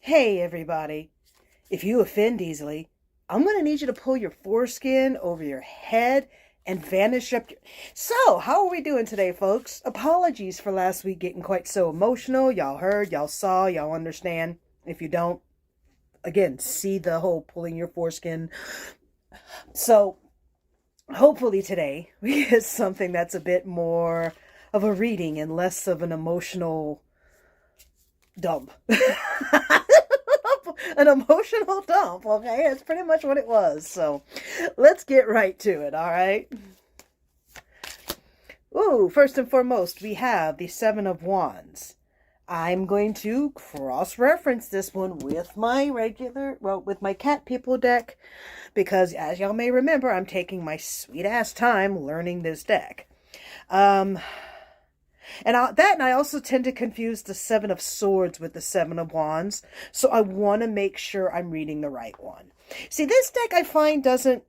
Hey everybody, if you offend easily, I'm going to need you to pull your foreskin over your head and vanish up your... So, how are we doing today, folks? Apologies for last week getting quite so emotional. Y'all heard, y'all saw, y'all understand. If you don't, again, see the whole pulling your foreskin. So, hopefully today we get something that's a bit more of a reading and less of an emotional dump. An emotional dump, okay? That's pretty much what it was. So let's get right to it, all right? Ooh, first and foremost, we have the Seven of Wands. I'm going to cross-reference this one with my with my Cat People deck, because as y'all may remember, I'm taking my sweet-ass time learning this deck. And I also tend to confuse the Seven of Swords with the Seven of Wands. So I want to make sure I'm reading the right one. See, this deck I find doesn't...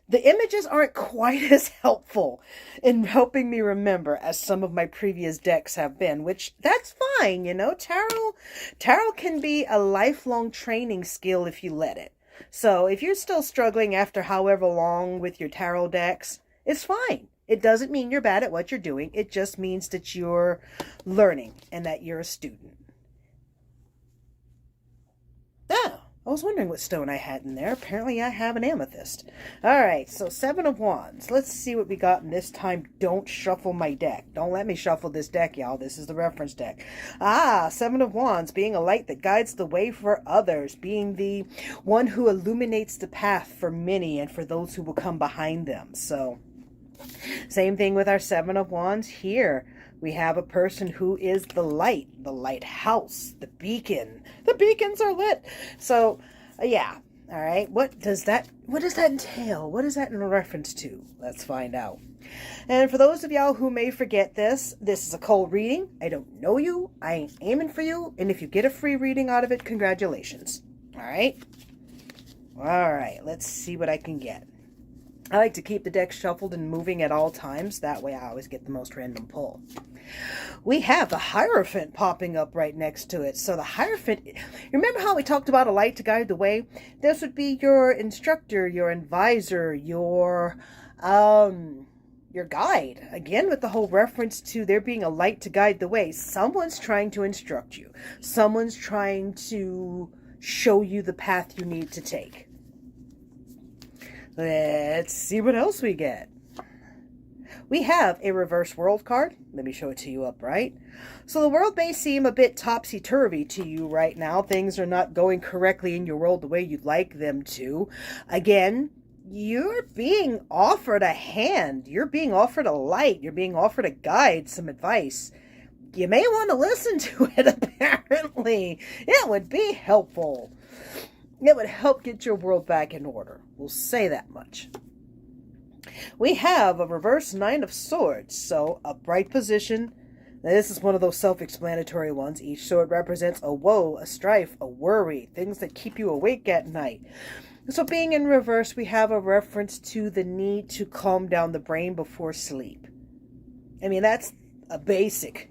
The images aren't quite as helpful in helping me remember as some of my previous decks have been, which that's fine, you know. Tarot can be a lifelong training skill if you let it. So if you're still struggling after however long with your tarot decks, it's fine. It doesn't mean you're bad at what you're doing. It just means that you're learning and that you're a student. Oh, I was wondering what stone I had in there. Apparently I have an amethyst. All right, so Seven of Wands. Let's see what we got in this time. Don't shuffle my deck. Don't let me shuffle this deck, y'all. This is the reference deck. Seven of Wands, being a light that guides the way for others, being the one who illuminates the path for many and for those who will come behind them. So... same thing with our Seven of Wands here. We have a person who is the light, the lighthouse, the beacon. The beacons are lit. So, yeah. All right. What does that entail? What is that in reference to? Let's find out. And for those of y'all who may forget this is a cold reading. I don't know you. I ain't aiming for you. And if you get a free reading out of it, congratulations. All right. All right. Let's see what I can get. I like to keep the deck shuffled and moving at all times. That way I always get the most random pull. We have the Hierophant popping up right next to it. So the Hierophant, remember how we talked about a light to guide the way? This would be your instructor, your advisor, your guide. Again, with the whole reference to there being a light to guide the way. Someone's trying to instruct you. Someone's trying to show you the path you need to take. Let's see what else we get. We have a reverse world card. Let me show it to you upright. So the world may seem a bit topsy-turvy to you right now. Things are not going correctly in your world the way you'd like them to. Again, you're being offered a hand. You're being offered a light. You're being offered a guide, some advice. You may want to listen to it, apparently. It would be helpful. It would help get your world back in order. We'll say that much. We have a reverse Nine of Swords. So, upright position. This is one of those self-explanatory ones. Each sword represents a woe, a strife, a worry, things that keep you awake at night. So, being in reverse, we have a reference to the need to calm down the brain before sleep. I mean, that's a basic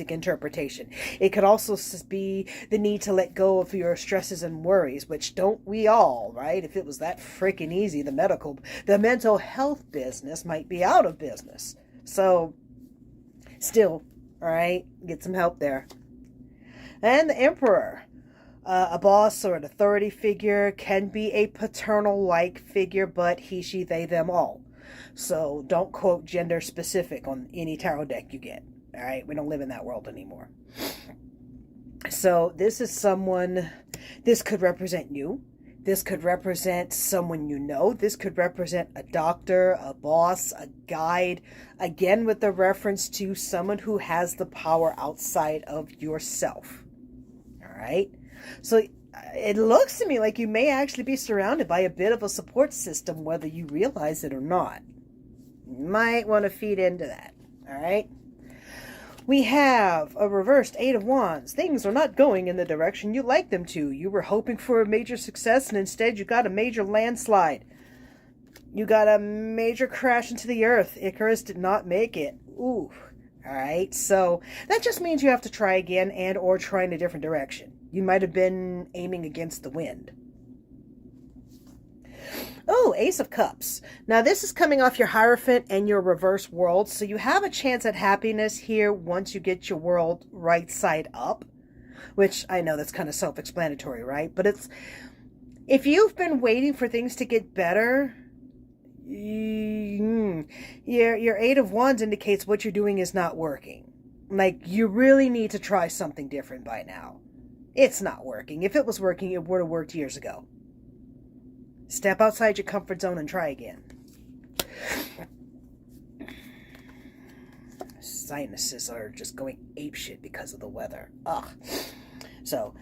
interpretation. It could also be the need to let go of your stresses and worries, which don't we all, right? If it was that freaking easy, the mental health business might be out of business. So, still, all right, get some help there. And the Emperor, a boss or an authority figure, can be a paternal-like figure, but he, she, they, them all. So, don't quote gender specific on any tarot deck you get. All right, we don't live in that world anymore. So this is someone, this could represent you. This could represent someone you know. This could represent a doctor, a boss, a guide. Again, with the reference to someone who has the power outside of yourself. All right. So it looks to me like you may actually be surrounded by a bit of a support system, whether you realize it or not. You might want to feed into that. All right. We have a reversed Eight of Wands. Things are not going in the direction you like them to. You were hoping for a major success, and instead you got a major landslide. You got a major crash into the earth. Icarus did not make it. Ooh. All right, so that just means you have to try again and or try in a different direction. You might have been aiming against the wind. Oh, Ace of Cups. Now, this is coming off your Hierophant and your reverse world, so you have a chance at happiness here once you get your world right side up, which I know that's kind of self-explanatory, right? But it's, if you've been waiting for things to get better, your Eight of Wands indicates what you're doing is not working. Like, you really need to try something different by now. It's not working. If it was working, it would have worked years ago. Step outside your comfort zone and try again. Sinuses are just going apeshit because of the weather. Ugh. So,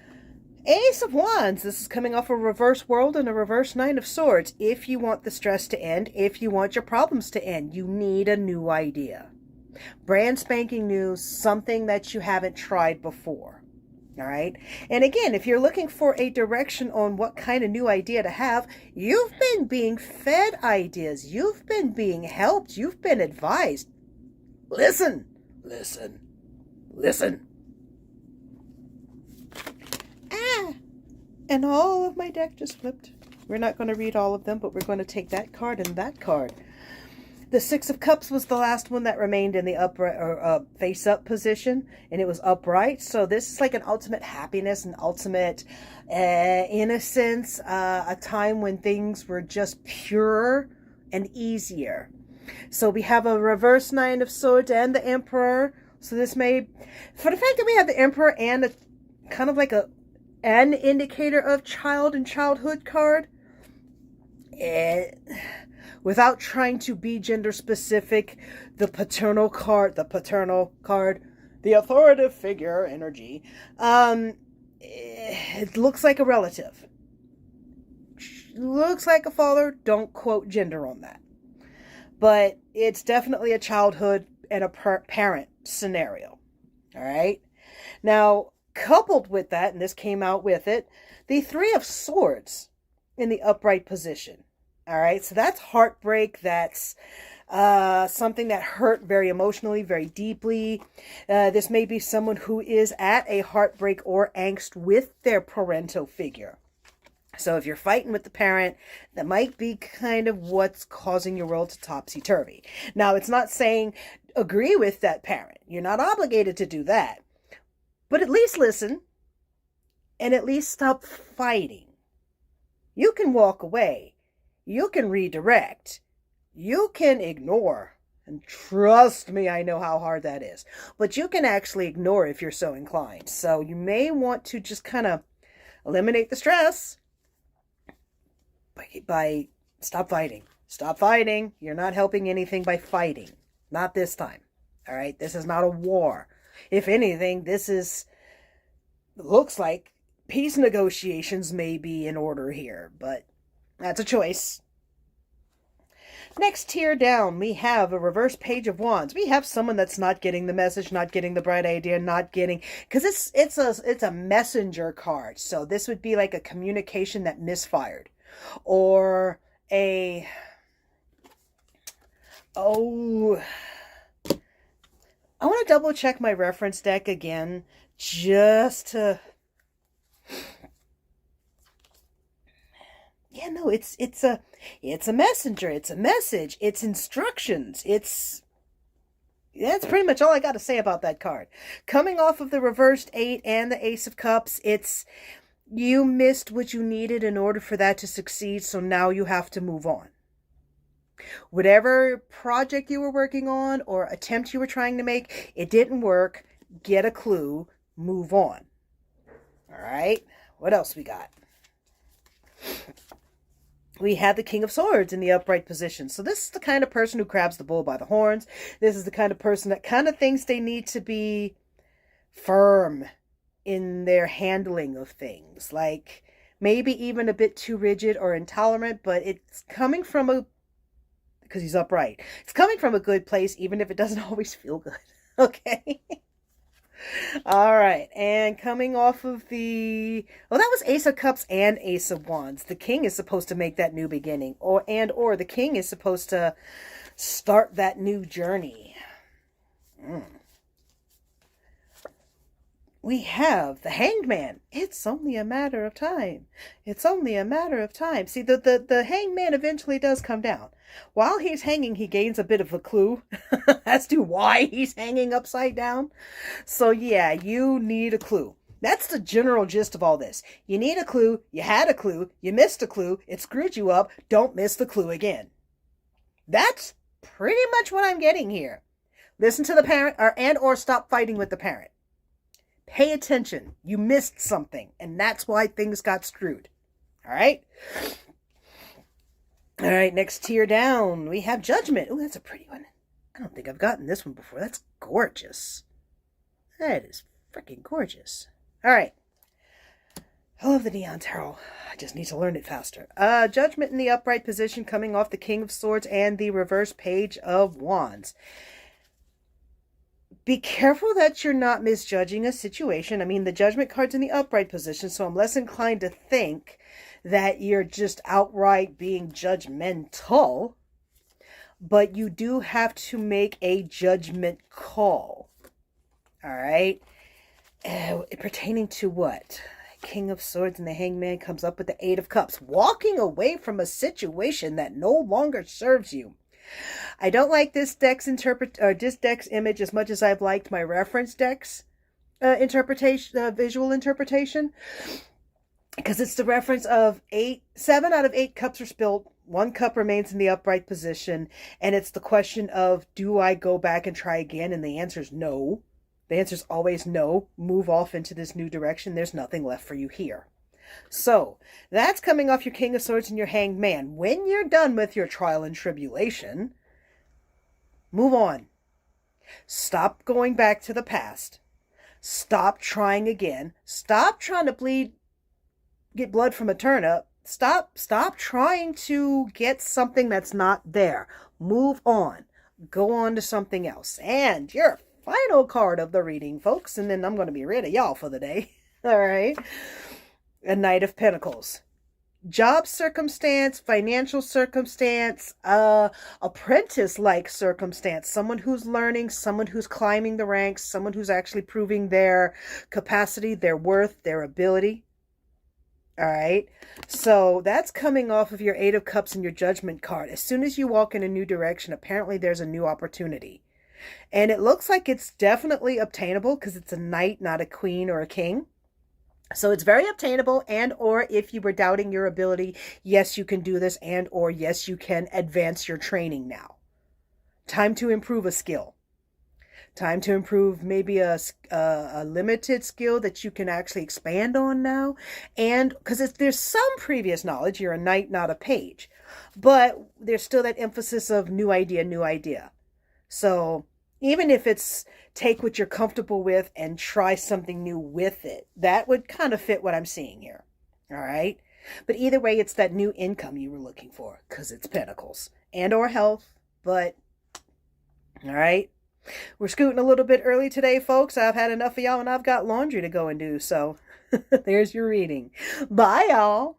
Ace of Wands. This is coming off a reverse world and a reverse Nine of Swords. If you want the stress to end, if you want your problems to end, you need a new idea. Brand spanking new, something that you haven't tried before. All right. And again, if you're looking for a direction on what kind of new idea to have, you've been being fed ideas. You've been being helped. You've been advised. Listen, listen, listen. Ah, and all of my deck just flipped. We're not going to read all of them, but we're going to take that card and that card. The Six of Cups was the last one that remained in the upright or face-up position, and it was upright. So this is like an ultimate happiness, an ultimate innocence, a time when things were just purer and easier. So we have a reverse Nine of Swords and the Emperor. So this may, for the fact that we have the Emperor and a kind of like an indicator of child and childhood card, without trying to be gender specific, the paternal card, the authoritative figure energy, it looks like a relative. Looks like a father. Don't quote gender on that. But it's definitely a childhood and a parent scenario. All right. Now, coupled with that, and this came out with it, the Three of Swords in the upright position. All right, so that's heartbreak. That's something that hurt very emotionally, very deeply. This may be someone who is at a heartbreak or angst with their parental figure. So if you're fighting with the parent, that might be kind of what's causing your world to topsy-turvy. Now, it's not saying agree with that parent. You're not obligated to do that. But at least listen and at least stop fighting. You can walk away. You can redirect. You can ignore. And trust me, I know how hard that is. But you can actually ignore if you're so inclined. So you may want to just kind of eliminate the stress by stop fighting. Stop fighting. You're not helping anything by fighting. Not this time. All right? This is not a war. If anything, looks like peace negotiations may be in order here, but that's a choice. Next tier down, we have a reverse Page of Wands. We have someone that's not getting the message, not getting the bright idea, not getting, because it's a messenger card. So this would be like a communication that misfired, or I want to double check my reference deck again, just to. Yeah, no, it's a messenger, it's a message, it's instructions, that's pretty much all I got to say about that card. Coming off of the reversed 8 and the Ace of Cups, it's you missed what you needed in order for that to succeed, so now you have to move on. Whatever project you were working on or attempt you were trying to make, it didn't work. Get a clue, move on. All right, what else we got? We have the King of Swords in the upright position. So this is the kind of person who grabs the bull by the horns. This is the kind of person that kind of thinks they need to be firm in their handling of things. Like maybe even a bit too rigid or intolerant, but it's coming from because he's upright. It's coming from a good place, even if it doesn't always feel good. Okay? All right, and coming off of that was Ace of Cups and Ace of Wands. The King is supposed to make that new beginning, or the King is supposed to start that new journey. we have the Hanged Man. It's only a matter of time. It's only a matter of time. See, the Hanged Man eventually does come down. While he's hanging, he gains a bit of a clue as to why he's hanging upside down. So yeah, you need a clue. That's the general gist of all this. You need a clue, you had a clue, you missed a clue, it screwed you up, don't miss the clue again. That's pretty much what I'm getting here. Listen to the parent or stop fighting with the parent. Pay attention. You missed something, and that's why things got screwed. All right? All right, next tier down, we have Judgment. Oh, that's a pretty one. I don't think I've gotten this one before. That's gorgeous. That is freaking gorgeous. All right. I love the Neon Tarot. I just need to learn it faster. Judgment in the upright position coming off the King of Swords and the reverse Page of Wands. Be careful that you're not misjudging a situation. I mean, the Judgment card's in the upright position, so I'm less inclined to think that you're just outright being judgmental. But you do have to make a judgment call. All right? Pertaining to what? King of Swords and the Hangman comes up with the Eight of Cups. Walking away from a situation that no longer serves you. I don't like this deck's image as much as I've liked my reference deck's visual interpretation, because it's the reference of 7 out of 8 cups are spilled, 1 cup remains in the upright position, and it's the question of, do I go back and try again? And the answer is no. The answer is always no. Move off into this new direction. There's nothing left for you here. So, that's coming off your King of Swords and your Hanged Man. When you're done with your trial and tribulation, move on. Stop going back to the past. Stop trying again. Stop trying to get blood from a turnip. Stop trying to get something that's not there. Move on. Go on to something else. And your final card of the reading, folks, and then I'm going to be rid of y'all for the day. All right. A Knight of Pentacles. Job circumstance, financial circumstance, apprentice-like circumstance. Someone who's learning, someone who's climbing the ranks, someone who's actually proving their capacity, their worth, their ability. All right. So that's coming off of your Eight of Cups and your Judgment card. As soon as you walk in a new direction, apparently there's a new opportunity. And it looks like it's definitely obtainable because it's a knight, not a queen or a king. So it's very obtainable, and or if you were doubting your ability, yes, you can do this, and or yes, you can advance your training now. Time to improve a skill. Time to improve maybe a limited skill that you can actually expand on now. And because there's some previous knowledge, you're a knight, not a page. But there's still that emphasis of new idea, new idea. So even if it's take what you're comfortable with and try something new with it, that would kind of fit what I'm seeing here. All right. But either way, it's that new income you were looking for because it's Pentacles and or health. But all right. We're scooting a little bit early today, folks. I've had enough of y'all and I've got laundry to go and do. So there's your reading. Bye, y'all.